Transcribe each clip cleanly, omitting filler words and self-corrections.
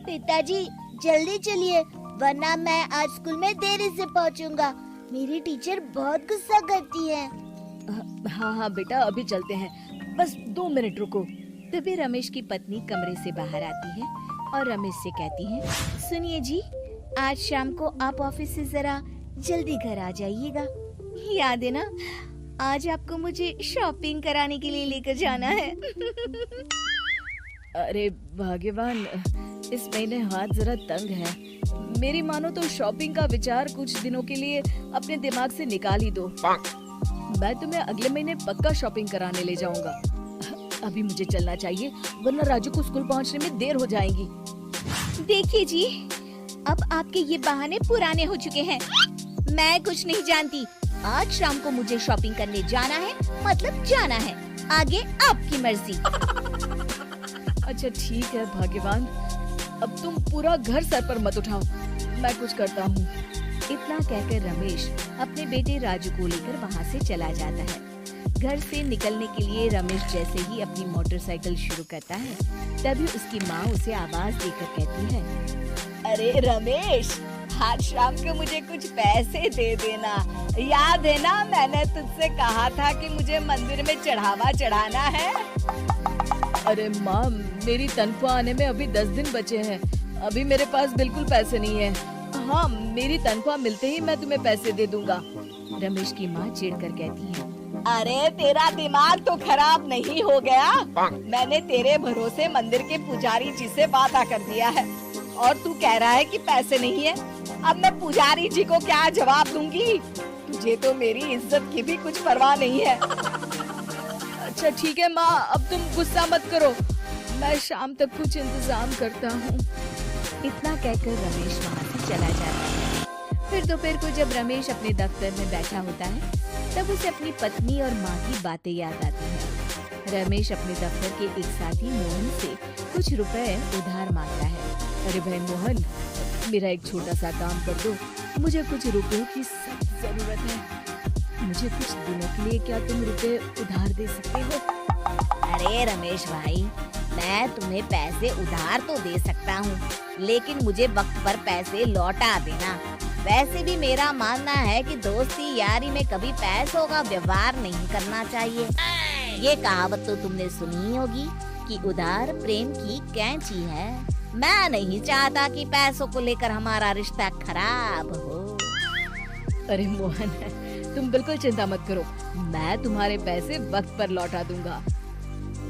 पिताजी जल्दी चलिए, वरना मैं आज स्कूल में देरी से पहुंचूंगा। मेरी टीचर बहुत गुस्सा करती है। हाँ हाँ बेटा, अभी चलते हैं, बस 2 मिनट रुको। तभी रमेश की पत्नी कमरे से बाहर आती है और रमेश से कहती है, सुनिए जी, आज शाम को आप ऑफिस से जरा जल्दी घर आ जाइएगा। याद है ना, आज आपको मुझे शॉपिंग कराने के लिए लेकर जाना है। अरे भाग्यवान, इस महीने हाथ जरा तंग है। मेरी मानो तो शॉपिंग का विचार कुछ दिनों के लिए अपने दिमाग से निकाल ही दो। मैं तुम्हें अगले महीने पक्का शॉपिंग कराने ले जाऊंगा। अभी मुझे चलना चाहिए, वरना राजू को स्कूल पहुंचने में देर हो जाएगी। देखिए जी, अब आपके ये बहाने पुराने हो चुके हैं। मैं कुछ नहीं जानती। आज शाम को मुझे शॉपिंग करने जाना है, मतलब जाना है। आगे आपकी मर्जी। अच्छा ठीक है भाग्यवान, अब तुम पूरा घर सर पर मत उठाओ, मैं कुछ करता हूँ। इतना कहकर रमेश अपने बेटे राजू को लेकर वहाँ से चला जाता है। घर से निकलने के लिए रमेश जैसे ही अपनी मोटरसाइकिल शुरू करता है, तभी उसकी माँ उसे आवाज देकर कहती है, अरे रमेश, आज शाम को मुझे कुछ पैसे दे देना। याद है ना, मैंने तुझसे कहा था कि मुझे मंदिर में चढ़ावा चढ़ाना है। अरे माँ, मेरी तनख्वाह आने में अभी 10 दिन बचे हैं। अभी मेरे पास बिल्कुल पैसे नहीं है। हाँ, मेरी तनख्वाह मिलते ही मैं तुम्हें पैसे दे दूंगा। रमेश की माँ चिढ़कर कहती है, अरे तेरा दिमाग तो खराब नहीं हो गया? मैंने तेरे भरोसे मंदिर के पुजारी जी से वादा कर दिया है और तू कह रहा है कि पैसे नहीं है। अब मैं पुजारी जी को क्या जवाब दूंगी? तुझे तो मेरी इज्जत की भी कुछ परवाह नहीं है। अच्छा ठीक है माँ, अब तुम गुस्सा मत करो, मैं शाम तक कुछ इंतजाम करता हूँ। इतना कहकर रमेश वहाँ से चला जाता है। फिर दोपहर को जब रमेश अपने दफ्तर में बैठा होता है, तब उसे अपनी पत्नी और माँ की बातें याद आती हैं। रमेश अपने दफ्तर के एक साथी मोहन से कुछ रुपए उधार मांगता है। अरे भाई मोहन, मेरा एक छोटा सा काम कर दो, मुझे कुछ रुपयों की सख्त जरूरत है। मुझे कुछ दिनों के लिए क्या तुम रुपए उधार दे सकते हो? अरे रमेश भाई, मैं तुम्हें पैसे उधार तो दे सकता हूँ, लेकिन मुझे वक्त पर पैसे लौटा देना। वैसे भी मेरा मानना है कि दोस्ती यारी में कभी पैसों का व्यवहार नहीं करना चाहिए। ये कहावत तो तुमने सुनी होगी कि उधार प्रेम की कैंची है। मैं नहीं चाहता कि पैसों को लेकर हमारा रिश्ता खराब हो। अरे मोहन, तुम बिल्कुल चिंता मत करो, मैं तुम्हारे पैसे वक्त पर लौटा दूंगा।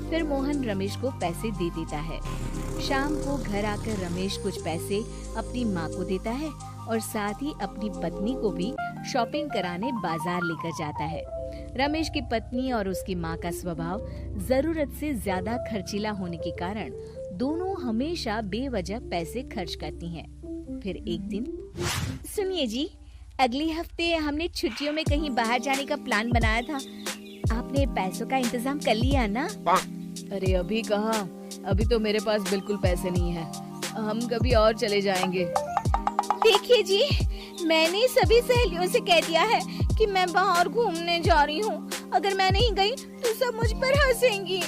फिर मोहन रमेश को पैसे दे देता है। शाम को घर आकर रमेश कुछ पैसे अपनी माँ को देता है और साथ ही अपनी पत्नी को भी शॉपिंग कराने बाजार लेकर जाता है। रमेश की पत्नी और उसकी माँ का स्वभाव जरूरत से ज्यादा खर्चीला होने के कारण दोनों हमेशा बेवजह पैसे खर्च करती हैं। फिर एक दिन, सुनिए जी, अगले हफ्ते हमने छुट्टियों में कहीं बाहर जाने का प्लान बनाया था। आपने पैसों का इंतजाम कर लिया ना? अरे अभी कहाँ, अभी तो मेरे पास बिल्कुल पैसे नहीं है। हम कभी और चले जाएंगे। देखिए जी, मैंने सभी सहेलियों से कह दिया है कि मैं बाहर घूमने जा रही हूँ। अगर मैं नहीं गई तो सब मुझ पर हंसेंगी।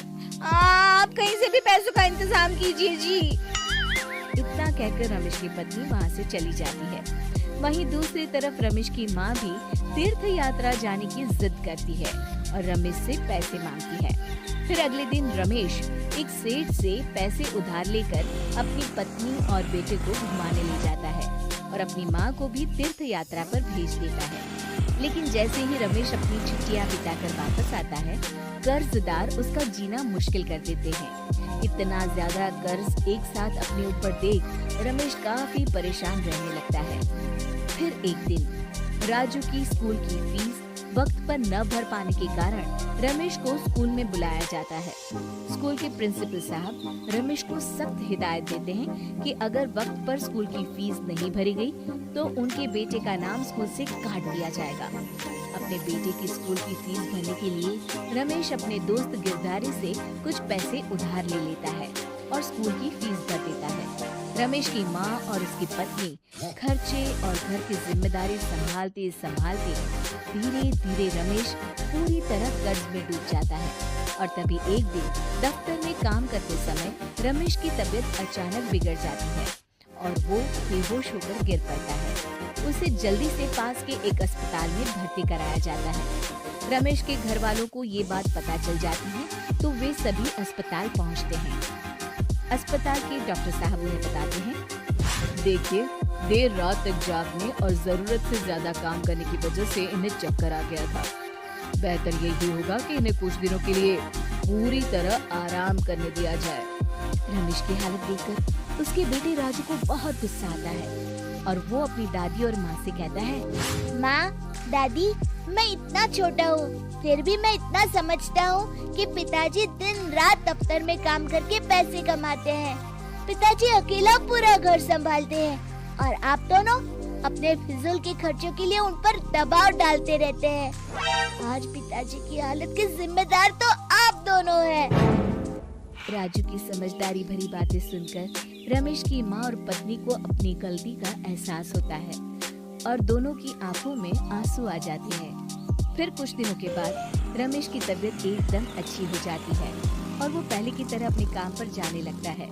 आप कहीं से भी पैसों का इंतजाम कीजिए जी। इतना कहकर रमेश की पत्नी वहाँ से चली जाती है। वहीं दूसरी तरफ रमेश की माँ भी तीर्थ यात्रा जाने की जिद करती है और रमेश से पैसे मांगती है। फिर अगले दिन रमेश एक सेठ से पैसे उधार लेकर अपनी पत्नी और बेटे को घुमाने ले जाता है और अपनी माँ को भी तीर्थ यात्रा पर भेज देता है। लेकिन जैसे ही रमेश अपनी छुट्टियाँ बिताकर वापस आता है, कर्जदार उसका जीना मुश्किल कर देते हैं। इतना ज्यादा कर्ज एक साथ अपने ऊपर देख रमेश काफी परेशान रहने लगता है। फिर एक दिन राजू की स्कूल की फीस वक्त पर न भर पाने के कारण रमेश को स्कूल में बुलाया जाता है। स्कूल के प्रिंसिपल साहब रमेश को सख्त हिदायत देते हैं कि अगर वक्त पर स्कूल की फीस नहीं भरी गई तो उनके बेटे का नाम स्कूल से काट दिया जाएगा। अपने बेटे की स्कूल की फीस भरने के लिए रमेश अपने दोस्त गिरधारी से कुछ पैसे उधार ले लेता है और स्कूल की फीस भर देता है। रमेश की माँ और उसकी पत्नी खर्चे और घर की जिम्मेदारी संभालते संभालते धीरे धीरे रमेश पूरी तरह कर्ज में डूब जाता है। और तभी एक दिन दफ्तर में काम करते समय रमेश की तबीयत अचानक बिगड़ जाती है और वो बेहोश होकर गिर पड़ता है। उसे जल्दी से पास के एक अस्पताल में भर्ती कराया जाता है। रमेश के घर वालों को ये बात पता चल जाती है तो वे सभी अस्पताल पहुंचते हैं। अस्पताल के डॉक्टर साहब उन्हें बताते हैं, देखिए, देर रात तक जागने और जरूरत से ज्यादा काम करने की वजह से इन्हें चक्कर आ गया था। बेहतर यही होगा कि इन्हें कुछ दिनों के लिए पूरी तरह आराम करने दिया जाए। रमेश की हालत देखकर उसके बेटे राजू को बहुत गुस्सा आता है और वो अपनी दादी और माँ से कहता है, माँ, दादी, मैं इतना छोटा हूँ, फिर भी मैं इतना समझता हूँ कि पिताजी दिन रात दफ्तर में काम करके पैसे कमाते हैं। पिताजी अकेला पूरा घर संभालते हैं और आप दोनों अपने फिजूल के खर्चों के लिए उन पर दबाव डालते रहते हैं। आज पिताजी की हालत के जिम्मेदार तो आप दोनों हैं। राजू की समझदारी भरी बातें सुनकर रमेश की माँ और पत्नी को अपनी गलती का एहसास होता है और दोनों की आंखों में आंसू आ जाते हैं। फिर कुछ दिनों के बाद रमेश की तबीयत एकदम अच्छी हो जाती है और वो पहले की तरह अपने काम पर जाने लगता है।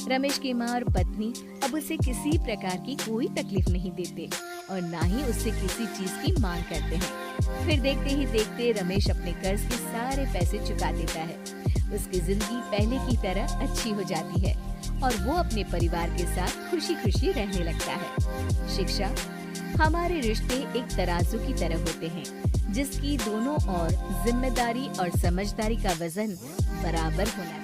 रमेश की माँ और पत्नी अब उसे किसी प्रकार की कोई तकलीफ नहीं देते और ना ही उससे किसी चीज की मांग करते हैं। फिर देखते ही देखते रमेश अपने कर्ज के सारे पैसे चुका देता है। उसकी जिंदगी पहले की तरह अच्छी हो जाती है और वो अपने परिवार के साथ खुशी खुशी रहने लगता है। शिक्षा, हमारे रिश्ते एक तराजू की तरह होते हैं जिसकी दोनों ओर जिम्मेदारी और समझदारी का वजन बराबर होना